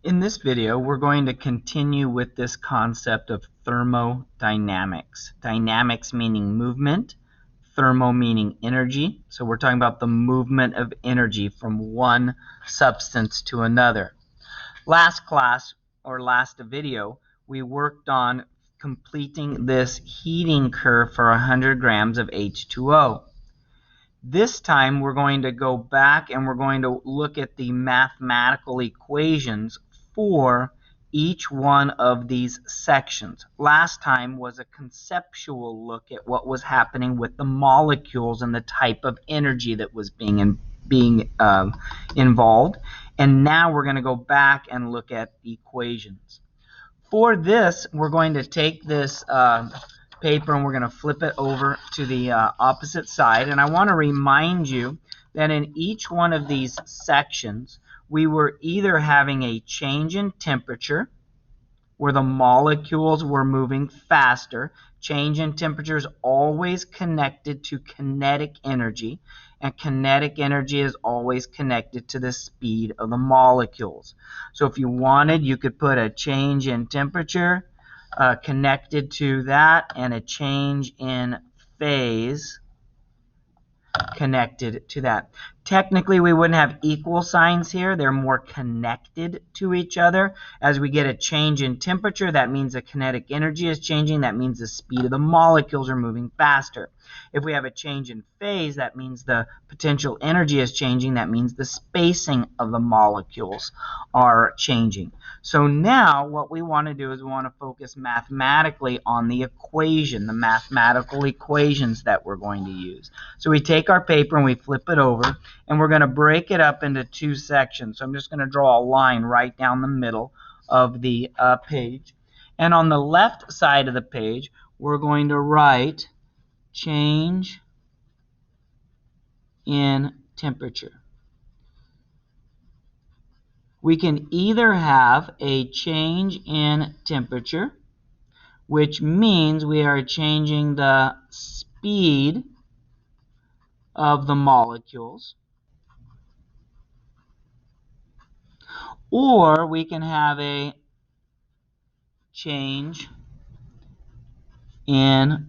In this video, we're going to continue with this concept of thermodynamics. Dynamics meaning movement, thermo meaning energy. So we're talking about the movement of energy from one substance to another. Last class, or last video, we worked on completing this heating curve for 100 grams of H2O. This time we're going to go back and we're going to look at the mathematical equations for each one of these sections. Last time was a conceptual look at what was happening with the molecules and the type of energy that was being involved. And now we're going to go back and look at equations. For this, we're going to take this paper and we're going to flip it over to the opposite side. And I want to remind you that in each one of these sections, we were either having a change in temperature, where the molecules were moving faster. Change in temperature is always connected to kinetic energy, and kinetic energy is always connected to the speed of the molecules. So if you wanted, you could put a change in temperature connected to that, and a change in phase connected to that. Technically, we wouldn't have equal signs here. They're more connected to each other. As we get a change in temperature, that means the kinetic energy is changing. That means the speed of the molecules are moving faster. If we have a change in phase, that means the potential energy is changing. That means the spacing of the molecules are changing. So now what we want to do is we want to focus mathematically on the equation, the mathematical equations that we're going to use. So we take our paper and we flip it over, and we're going to break it up into two sections. So I'm just going to draw a line right down the middle of the page. And on the left side of the page, we're going to write change in temperature. We can either have a change in temperature, which means we are changing the speed of the molecules, or we can have a change in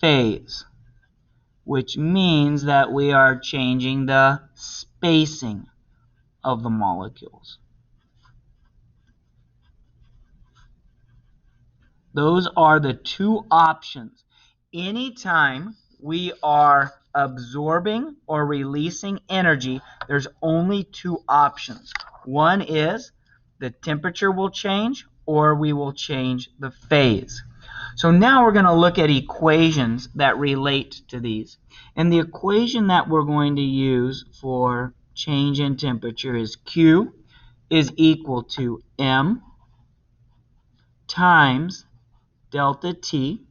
phase, which means that we are changing the spacing of the molecules. Those are the two options. Anytime we are absorbing or releasing energy, there's only two options. One is the temperature will change, or we will change the phase. So now we're going to look at equations that relate to these. And the equation that we're going to use for change in temperature is Q is equal to M times delta T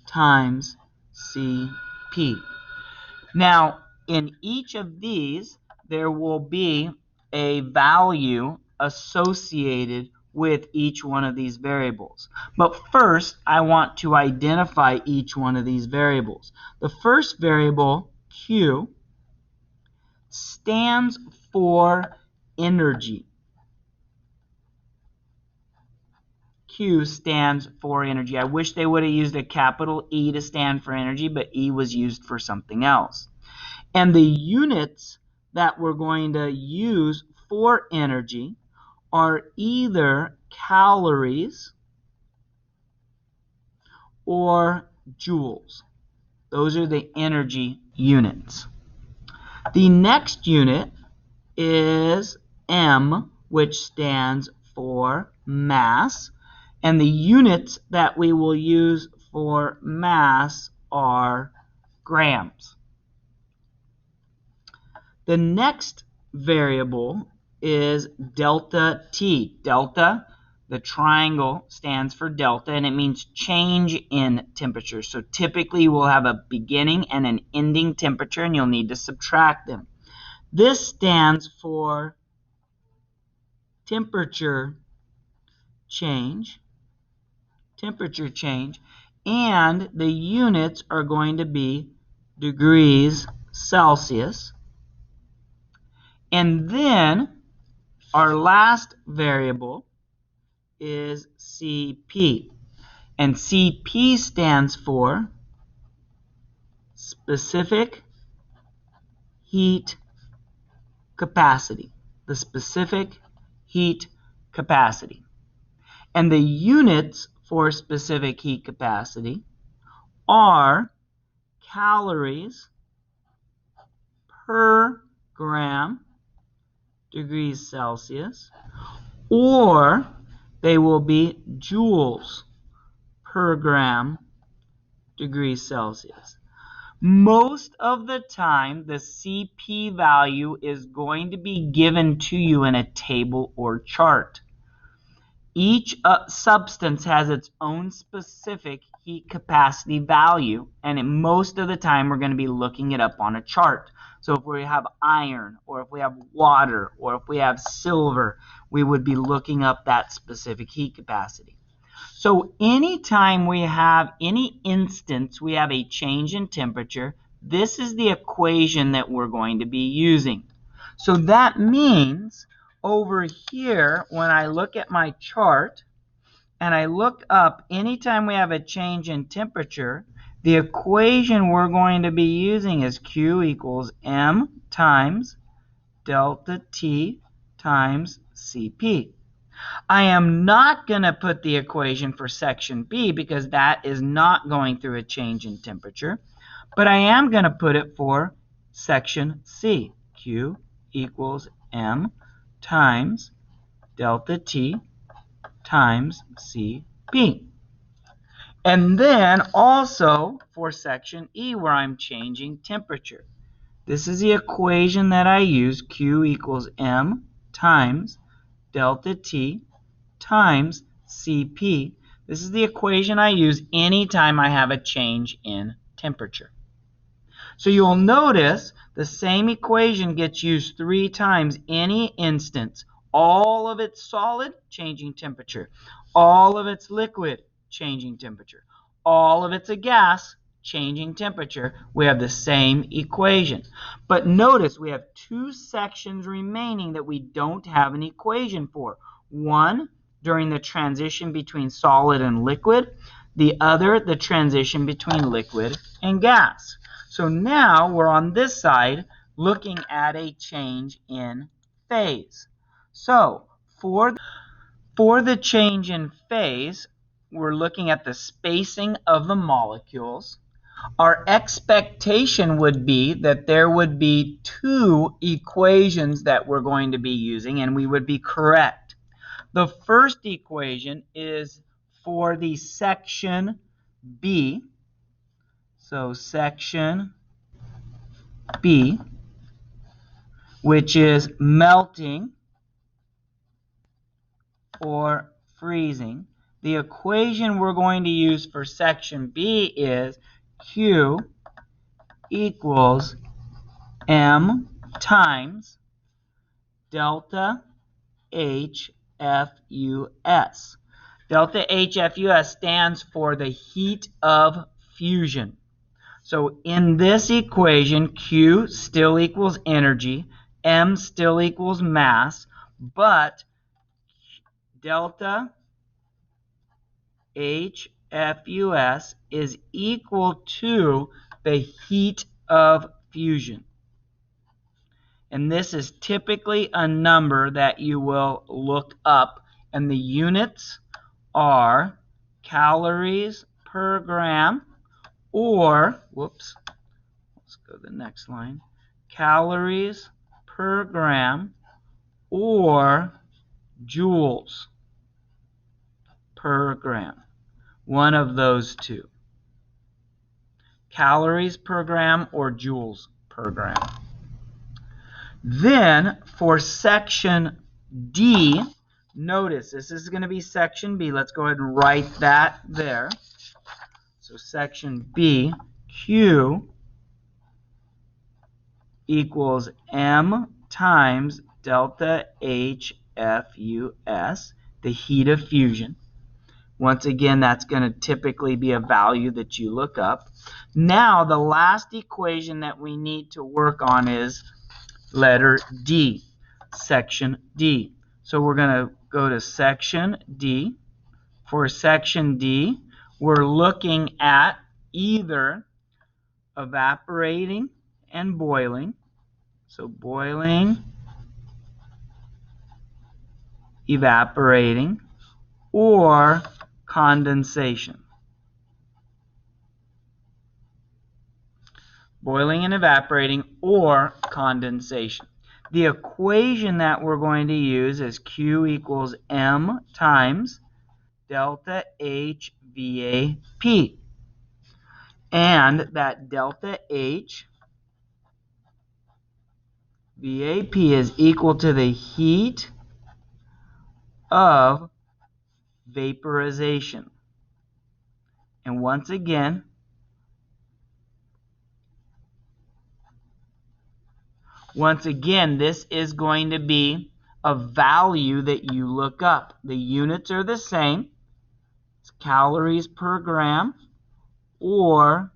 times Cp. Now, in each of these, there will be a value associated with each one of these variables. But first, I want to identify each one of these variables. The first variable, Q, stands for energy. Q stands for energy. I wish they would have used a capital E to stand for energy, but E was used for something else. And the units that we're going to use for energy are either calories or joules. Those are the energy units. The next unit is M, which stands for mass. And the units that we will use for mass are grams. The next variable is delta T. Delta, the triangle, stands for delta, and it means change in temperature. So typically we'll have a beginning and an ending temperature, and you'll need to subtract them. This stands for temperature change, and the units are going to be degrees Celsius. And then Our last variable is CP. And CP stands for specific heat capacity. The specific heat capacity. And the units for specific heat capacity are calories per gram degrees Celsius, or they will be joules per gram degrees Celsius. Most of the time, the CP value is going to be given to you in a table or chart. Each substance has its own specific heat capacity value, and most of the time we're going to be looking it up on a chart. So if we have iron, or if we have water, or if we have silver, we would be looking up that specific heat capacity. So anytime we have any instance we have a change in temperature, this is the equation that we're going to be using. So that means over here, when I look at my chart and I look up anytime we have a change in temperature, the equation we're going to be using is Q equals M times delta T times CP. I am not going to put the equation for section B because that is not going through a change in temperature, but I am going to put it for section C. Q equals M times delta T times CP. And then also for section E where I'm changing temperature. This is the equation that I use, Q equals M times delta T times CP. This is the equation I use anytime I have a change in temperature. So you'll notice the same equation gets used 3 times any instance. All of it's solid, changing temperature. All of it's liquid, changing temperature. All of it's a gas, changing temperature. We have the same equation. But notice we have 2 sections remaining that we don't have an equation for. One, during the transition between solid and liquid. The other, the transition between liquid and gas. So now we're on this side looking at a change in phase. So for the change in phase, we're looking at the spacing of the molecules. Our expectation would be that there would be 2 equations that we're going to be using, and we would be correct. The first equation is for the section B. So section B, which is melting or freezing. The equation we're going to use for section B is Q equals M times delta HFUS. Delta HFUS stands for the heat of fusion. So in this equation, Q still equals energy, M still equals mass, but delta HFUS is equal to the heat of fusion. And this is typically a number that you will look up, and the units are calories per gram, or, whoops, let's go to the next line, calories per gram, or joules per gram. One of those two. Calories per gram or joules per gram. Then for section D, notice this is going to be section B. Let's go ahead and write that there. So section B, Q equals M times delta HFUS, the heat of fusion. Once again, that's going to typically be a value that you look up. Now, the last equation that we need to work on is letter D, section D. So we're going to go to section D. For section D, we're looking at either evaporating and boiling. So boiling, evaporating, or condensation. Boiling and evaporating or condensation. The equation that we're going to use is Q equals M times delta H VAP. And that delta H VAP is equal to the heat of vaporization. And once again, this is going to be a value that you look up. The units are the same. It's calories per gram or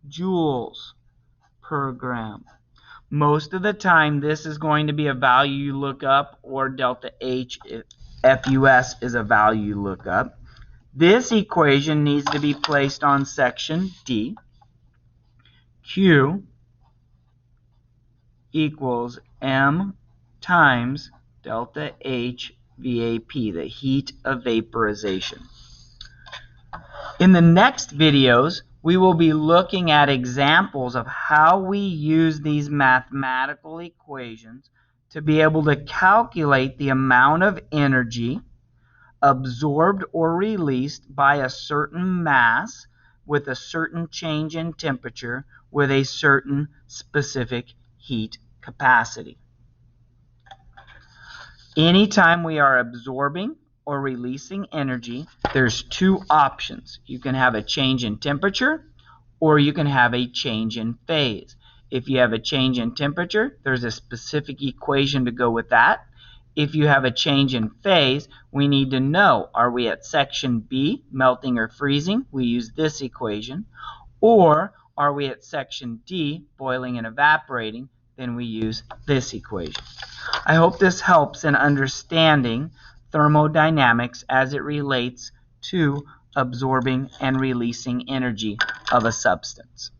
joules per gram. Most of the time, this is going to be a value you look up, or delta H if FUS is a value you look up. This equation needs to be placed on section D. Q equals M times delta H VAP, the heat of vaporization. In the next videos, we will be looking at examples of how we use these mathematical equations to be able to calculate the amount of energy absorbed or released by a certain mass with a certain change in temperature with a certain specific heat capacity. Anytime we are absorbing or releasing energy, there's two options. You can have a change in temperature or you can have a change in phase. If you have a change in temperature, there's a specific equation to go with that. If you have a change in phase, we need to know, are we at section B, melting or freezing? We use this equation. Or are we at section D, boiling and evaporating? Then we use this equation. I hope this helps in understanding thermodynamics as it relates to absorbing and releasing energy of a substance.